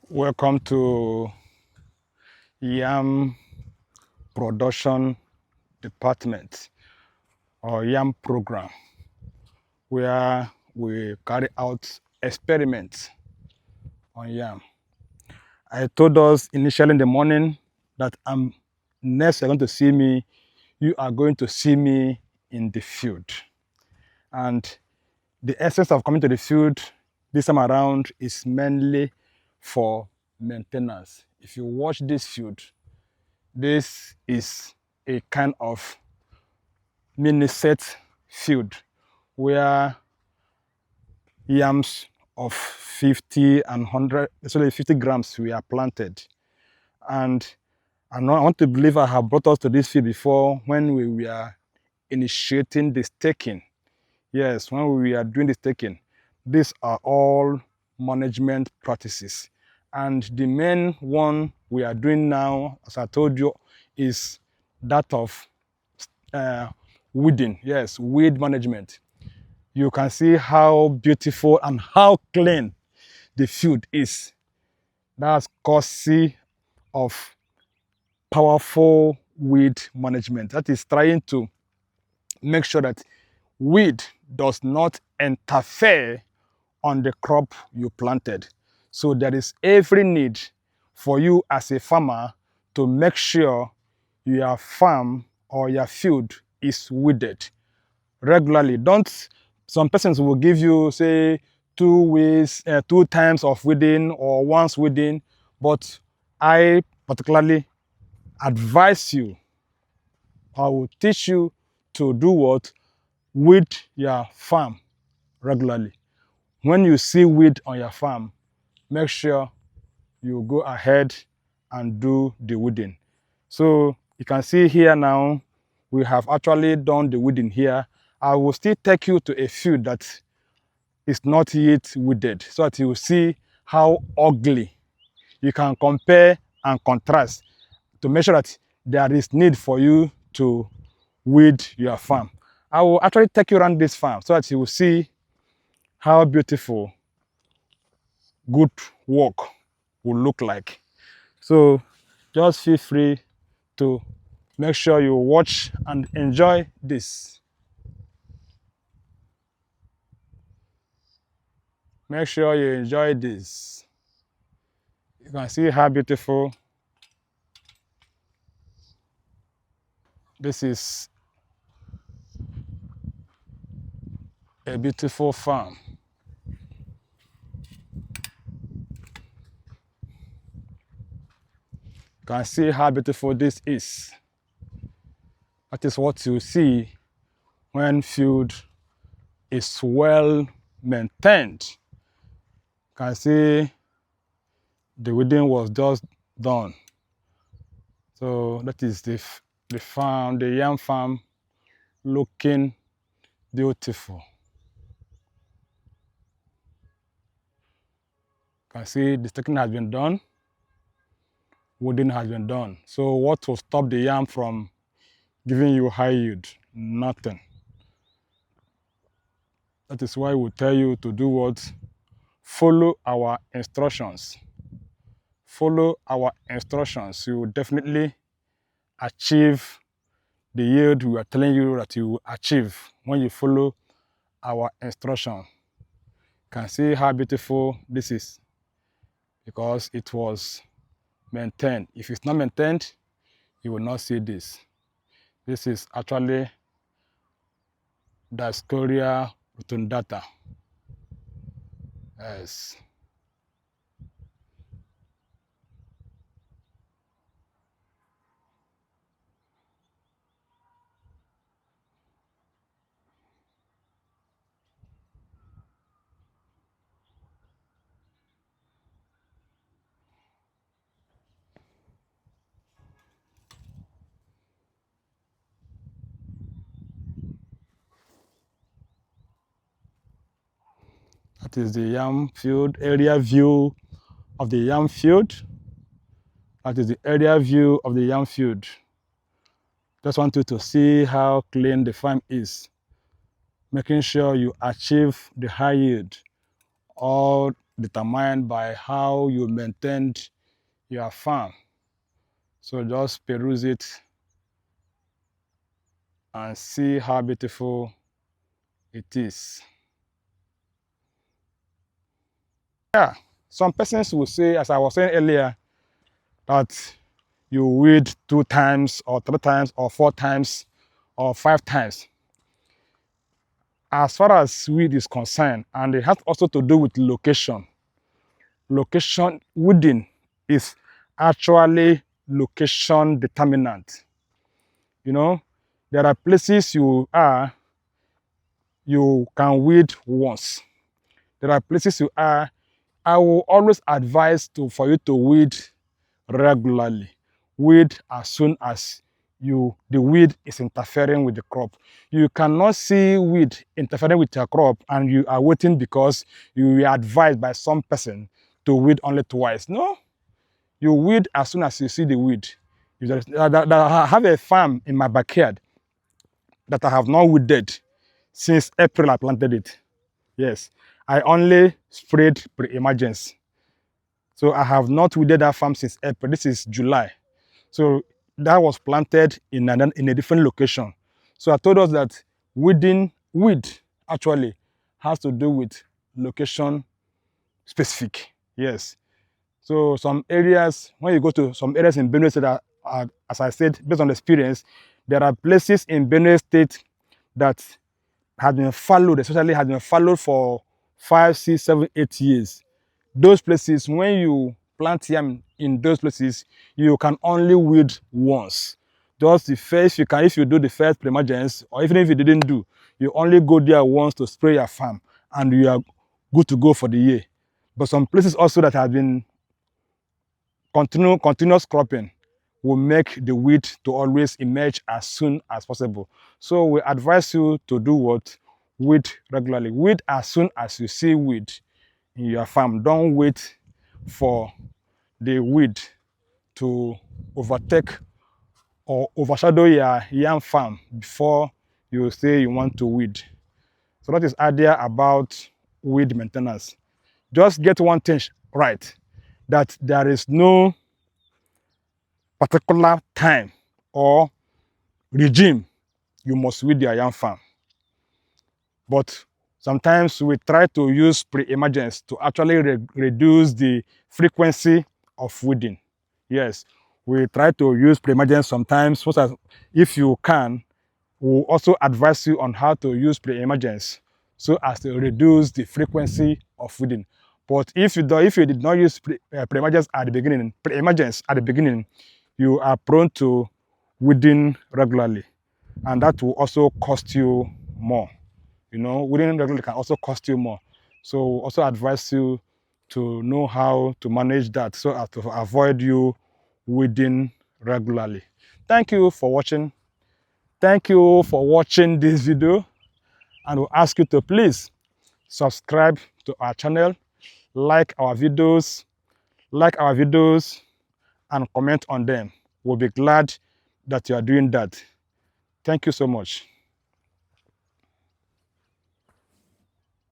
Welcome to Yam Production Department or Yam Program, where we carry out experiments on yam. I told us initially in the morning that next you're going to see me, you are going to see me in the field. And the essence of coming to the field this time around is mainly for maintenance. If you watch this field, this is a kind of mini set field where yams of 50 and 100, sorry, 50 grams we are planted. And I want to believe I have brought us to this field before when we were initiating the staking. Yes, when we are doing the staking, these are all management practices. And the main one we are doing now, as I told you, is that of weeding. Yes, weed management. You can see how beautiful and how clean the field is. That's courtesy of powerful weed management. That is trying to make sure that weed does not interfere on the crop you planted. So there is every need for you as a farmer to make sure your farm or your field is weeded regularly. Don't Some persons will give you say 2 weeks, 2 times of weeding or once weeding, but I particularly advise you, I will teach you to do what? Weed your farm regularly. When you see weed on your farm, make sure you go ahead and do the weeding. So you can see here now, we have actually done the weeding here. I will still take you to a field that is not yet weeded so that you will see how ugly. You can compare and contrast to make sure that there is need for you to weed your farm. I will actually take you around this farm so that you will see how beautiful good work will look like. So just feel free to make sure you watch and enjoy this. Make sure you enjoy this. You can see how beautiful this is. A beautiful farm. You can see how beautiful this is. That is what you see when field is well maintained. You can see the weeding was just done. So that is the farm, the yam farm, looking beautiful. You can see the staking has been done, weeding has been done. So what will stop the yam from giving you high yield? Nothing. That is why we tell you to do what? Follow our instructions. Follow our instructions. You will definitely achieve the yield we are telling you that you will achieve when you follow our instruction. You can see how beautiful this is because it was maintained. If it's not maintained, you will not see this. This is actually Dioscorea rotundata. Yes. That is the yam field, area view of the yam field. That is the area view of the yam field. Just want you to see how clean the farm is, making sure you achieve the high yield all determined by how you maintained your farm. So just peruse it and see how beautiful it is. Yeah, some persons will say, as I was saying earlier, that you weed 2 times or 3 times or 4 times or 5 times. As far as weed is concerned, and it has also to do with location. Location weeding is actually location determinant. You know, there are places you can weed once. There are places you are, I will always advise for you to weed regularly. Weed as soon as the weed is interfering with the crop. You cannot see weed interfering with your crop and you are waiting because you were advised by some person to weed only twice. No, you weed as soon as you see the weed. I have a farm in my backyard that I have not weeded since April I planted it. Yes, I only sprayed pre-emergence. So I have not weeded that farm since April. This is July. So that was planted in a different location. So I told us that weed actually has to do with location specific. Yes. So some areas, when you go to some areas in Benue State, as I said, based on experience, there are places in Benue State that have been followed, especially has been followed for 5, 6, 7, 8 years. Those places, when you plant yam in those places, you can only weed once. Just the first, if you do the first pre-emergence, or even if you didn't do, you only go there once to spray your farm, and you are good to go for the year. But some places also that have been continuous cropping will make the weed to always emerge as soon as possible. So we advise you to do what? Weed regularly. Weed as soon as you see weed in your farm. Don't wait for the weed to overtake or overshadow your yam farm before you say you want to weed. So that is idea about weed maintenance. Just get one thing right, that there is no particular time or regime you must weed your yam farm. But sometimes we try to use pre-emergence to actually reduce the frequency of weeding. Yes, we try to use pre-emergence sometimes. If you can, we'll also advise you on how to use pre-emergence so as to reduce the frequency of weeding. But if you did not use pre-emergence at the beginning, you are prone to weeding regularly, and that will also cost you more. You know, weeding regularly can also cost you more. So also advise you to know how to manage that so as to avoid you weeding regularly. Thank you for watching. Thank you for watching this video, and we'll ask you to please subscribe to our channel, like our videos, and comment on them. We'll be glad that you are doing that. Thank you so much.